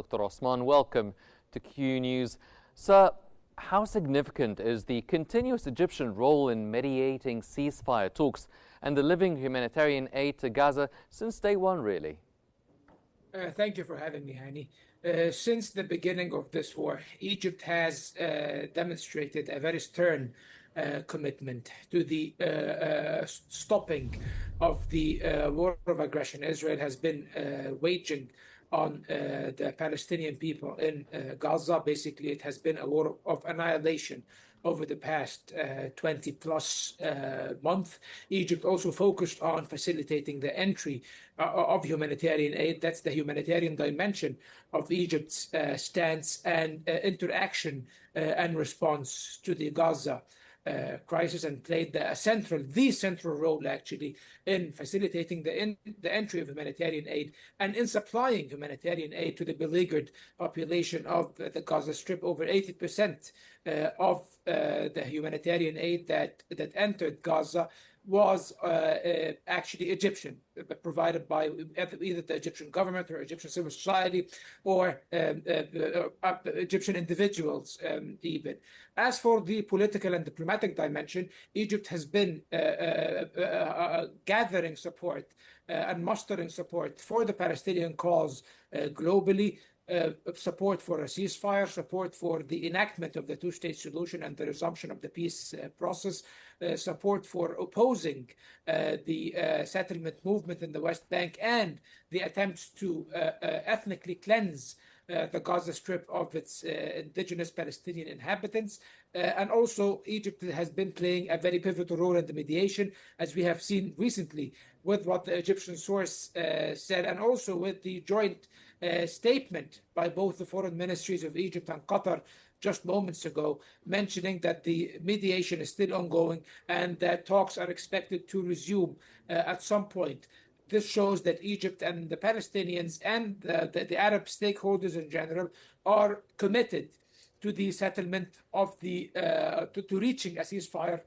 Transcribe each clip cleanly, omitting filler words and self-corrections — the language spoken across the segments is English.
Dr. Osman. Welcome to Q News. Sir, how significant is the continuous Egyptian role in mediating ceasefire talks and delivering humanitarian aid to Gaza since day one, really? Thank you for having me, Hani. Since the beginning of this war, Egypt has demonstrated a very stern commitment to the stopping of the war of aggression Israel has been waging on the Palestinian people in Gaza. Basically, it has been a war of annihilation over the past 20 plus months. Egypt also focused on facilitating the entry of humanitarian aid. That's the humanitarian dimension of Egypt's stance and interaction and response to the Gaza crisis, and played the central role actually in facilitating the entry of humanitarian aid and in supplying humanitarian aid to the beleaguered population of the Gaza Strip. Over 80% of the humanitarian aid that entered Gaza was actually Egyptian, provided by either the Egyptian government or Egyptian civil society or Egyptian individuals even. As for the political and diplomatic dimension, Egypt has been gathering support and mustering support for the Palestinian cause globally. Support for a ceasefire, support for the enactment of the two-state solution and the resumption of the peace process, support for opposing the settlement movement in the West Bank and the attempts to ethnically cleanse the Gaza Strip of its indigenous Palestinian inhabitants. And also, Egypt has been playing a very pivotal role in the mediation, as we have seen recently with what the Egyptian source said, and also with the joint statement by both the foreign ministries of Egypt and Qatar just moments ago, mentioning that the mediation is still ongoing and that talks are expected to resume at some point. This shows that Egypt and the Palestinians and the Arab stakeholders in general are committed to the settlement of to reaching a ceasefire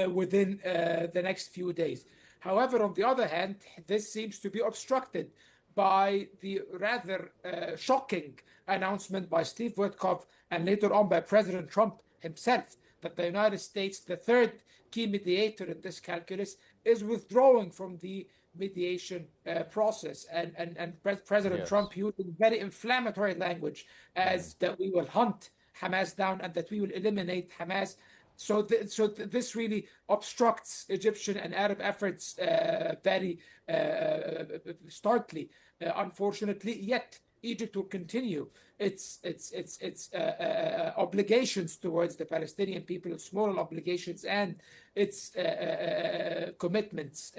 within the next few days. However, on the other hand, this seems to be obstructed by the rather shocking announcement by Steve Witkoff and later on by President Trump himself that the United States, the third key mediator in this calculus, is withdrawing from the mediation process. And President Yes. Trump using very inflammatory language as that we will hunt Hamas down and that we will eliminate Hamas. So this really obstructs Egyptian and Arab efforts very starkly, unfortunately. Yet Egypt will continue its obligations towards the Palestinian people, its moral obligations and its commitments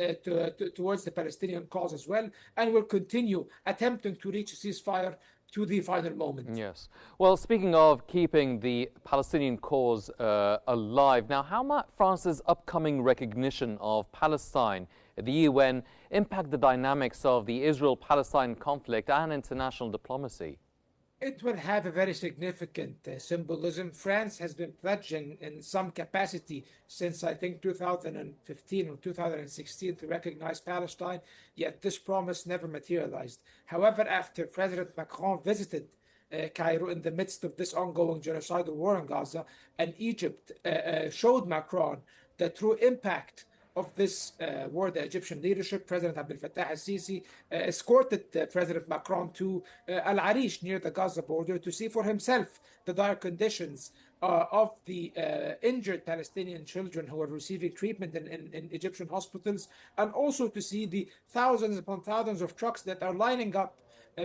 towards the Palestinian cause as well, and will continue attempting to reach a ceasefire to the final moment. Yes. Well, speaking of keeping the Palestinian cause alive, now how might France's upcoming recognition of Palestine at the UN impact the dynamics of the Israel-Palestine conflict and international diplomacy? It will have a very significant symbolism. France has been pledging in some capacity since, I think, 2015 or 2016 to recognize Palestine, yet this promise never materialized. However, after President Macron visited Cairo in the midst of this ongoing genocidal war in Gaza, and Egypt showed Macron the true impact of this war, the Egyptian leadership, President Abdel Fattah al-Sisi, escorted President Macron to Al Arish near the Gaza border to see for himself the dire conditions of the injured Palestinian children who are receiving treatment in Egyptian hospitals, and also to see the thousands upon thousands of trucks that are lining up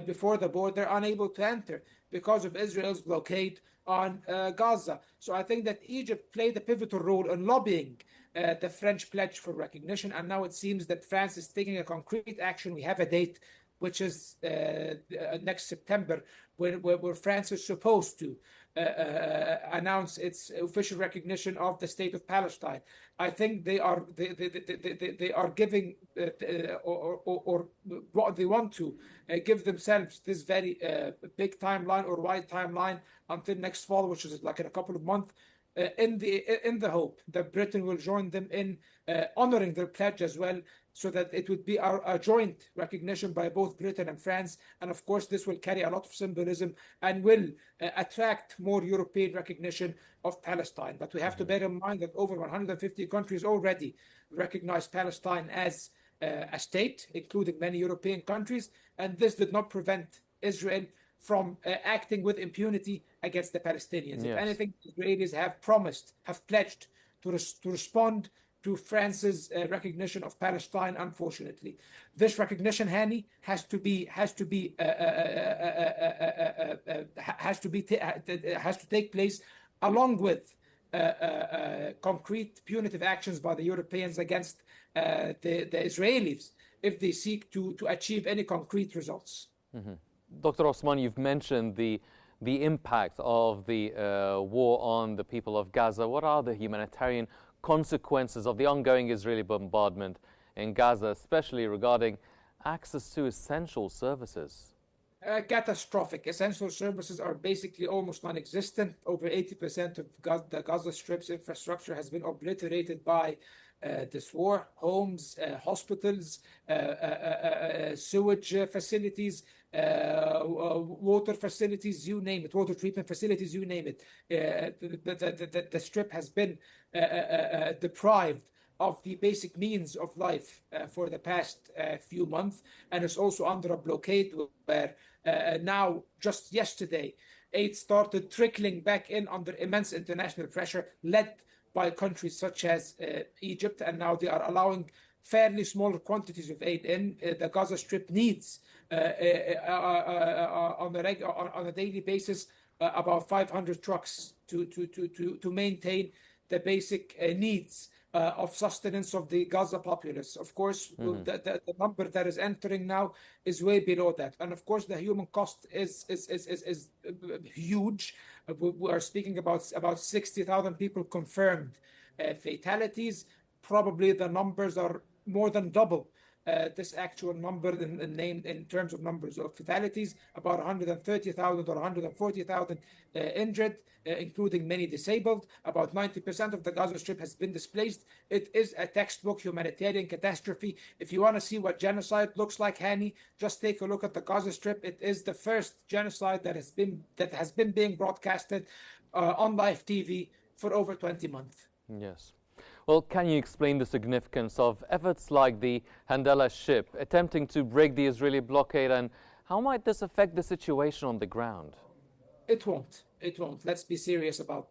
before the border, unable to enter because of Israel's blockade on Gaza. So I think that Egypt played a pivotal role in lobbying the French pledge for recognition, and now it seems that France is taking a concrete action. We have a date, which is next September, where France is supposed to announce its official recognition of the state of Palestine. I think they are giving or they want to give themselves this very big timeline or wide timeline until next fall, which is like in a couple of months, in the hope that Britain will join them in honoring their pledge as well, so that it would be a joint recognition by both Britain and France. And of course, this will carry a lot of symbolism and will attract more European recognition of Palestine. But we have to bear in mind that over 150 countries already recognize Palestine as a state, including many European countries, and this did not prevent Israel from acting with impunity against the Palestinians. If Yes. anything, the Israelis have pledged to respond to France's recognition of Palestine. Unfortunately, this recognition, Hani, has to take place along with concrete punitive actions by the Europeans against the Israelis if they seek to achieve any concrete results. Dr. Osman, you've mentioned the impact of the war on the people of Gaza. What are the humanitarian consequences of the ongoing Israeli bombardment in Gaza, especially regarding access to essential services? Catastrophic. Essential services are basically almost non-existent. Over 80% of the Gaza Strip's infrastructure has been obliterated by this war. Homes, hospitals, sewage facilities, water facilities, you name it, water treatment facilities, you name it. The Strip has been deprived of the basic means of life for the past few months, and it's also under a blockade where now, just yesterday, aid started trickling back in under immense international pressure, led by countries such as Egypt, and now they are allowing fairly small quantities of aid in. The Gaza Strip needs on a daily basis about 500 trucks to maintain the basic needs of sustenance of the Gaza populace. Of course, the number that is entering now is way below that. And of course, the human cost is huge. We are speaking about 60,000 people confirmed fatalities. Probably the numbers are more than double this actual number in terms of numbers of fatalities, about 130,000 or 140,000 injured, including many disabled. About 90% of the Gaza Strip has been displaced. It is a textbook humanitarian catastrophe. If you want to see what genocide looks like, Hani, just take a look at the Gaza Strip. It is the first genocide that has been being broadcasted on live TV for over 20 months. Yes. Well, can you explain the significance of efforts like the Int'l ship attempting to break the Israeli blockade, and how might this affect the situation on the ground? It won't. It won't. Let's be serious about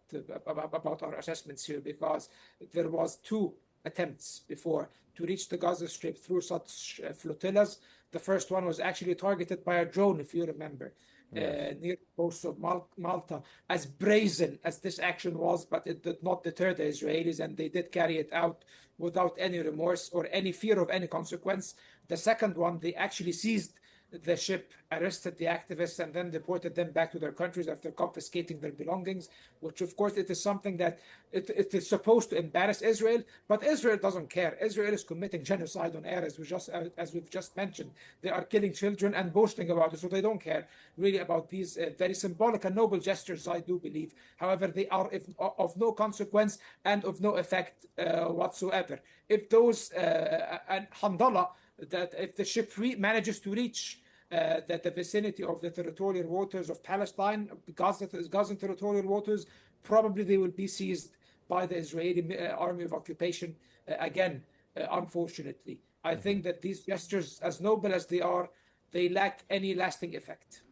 our assessments here, because there was 2 attempts before to reach the Gaza Strip through such flotillas. The first one was actually targeted by a drone, if you remember. Near the coast of Malta. As brazen as this action was, but it did not deter the Israelis, and they did carry it out without any remorse or any fear of any consequence. The second one, they actually seized the ship, arrested the activists, and then deported them back to their countries after confiscating their belongings, which of course it is something that it is supposed to embarrass Israel, but Israel doesn't care. Israel is committing genocide on air, as we've just mentioned. They are killing children and boasting about it, so they don't care really about these very symbolic and noble gestures, I do believe. However, they are of no consequence and of no effect whatsoever. If those and Hamdallah, that if the ship manages to reach the vicinity of the territorial waters of Palestine, Gazan territorial waters, probably they will be seized by the Israeli army of occupation again, unfortunately. I think that these gestures, as noble as they are, they lack any lasting effect.